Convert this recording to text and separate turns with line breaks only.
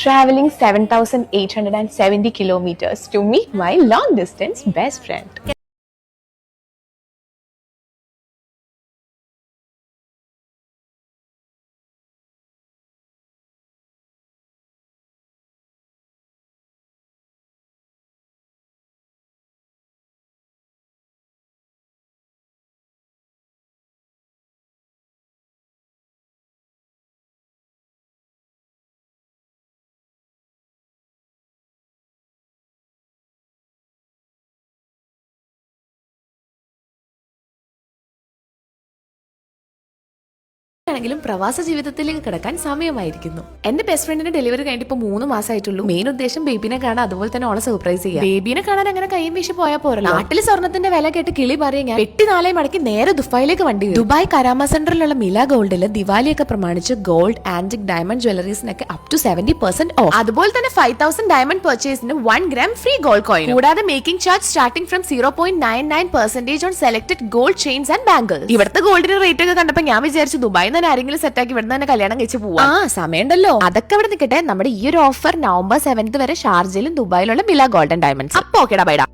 traveling 7,870 kilometers to meet my long distance best friend.
െങ്കിലും പ്രവാസ ജീവിതത്തിലേക്ക് കിടക്കാൻ സമയമായിരിക്കുന്നു. എന്റെ ബെസ്റ്റ് ഫ്രണ്ടിന്റെ ഡെലിവറി കഴിഞ്ഞിട്ട് ഇപ്പൊ 3 മാസമായിട്ടുള്ളൂ. മെയിൻ ഉദ്ദേശം ബേബിനെ കാണാൻ, അതുപോലെ തന്നെ ഓളെ സർപ്രൈസ് ചെയ്യാം. ബേബിനെ കാണാൻ അങ്ങനെ കൈയും വീശി പോയാൽ പോരല്ലോ. നാട്ടിൽ സ്വർണ്ണത്തിന്റെ വില കേട്ട് കിളി പറയും ഞാൻ പെട്ടി 4 മടക്കി നേരെ ദുബായിലേക്ക് വണ്ടി. ദുബായ് കരാമ സെന്ററിലുള്ള മില ഗോൾഡിൽ ദിവാലിയൊക്കെ പ്രമാണിച്ച് ഗോൾഡ്, ആന്റിക്, ഡയമണ്ട് ജ്വല്ലറീസിനൊക്കെ അപ് ടു 70% ഓഫ്. അതുപോലെ തന്നെ 5,000 ഡയമണ്ട് പർച്ചേസിന് 1 gram ഫ്രീ ഗോൾഡ് കോയിൻ. കൂടാതെ making charge starting from 0.99% on selected gold chains and bangles. ഇവിടുത്തെ ഗോൾഡിന്റെ റേറ്റ് ഒക്കെ കണ്ടപ്പോൾ ഞാൻ വിചാരിച്ചു ദുബായിൽ ആരെങ്കിലും സെറ്റാക്കി ഇവിടെ തന്നെ കല്യാണം കഴിച്ച് പോവാ. സമയമുണ്ടല്ലോ. അതൊക്കെ ഇവിടെ നിൽക്കട്ടെ. നമ്മുടെ ഈ ഒരു ഓഫർ നവംബർ 7th വരെ ഷാർജയിലും ദുബായിലുള്ള മില ഗോൾഡൻ ഡയമണ്ട്സ്. അപ്പൊ ഓക്കേടാ ബൈഡാ.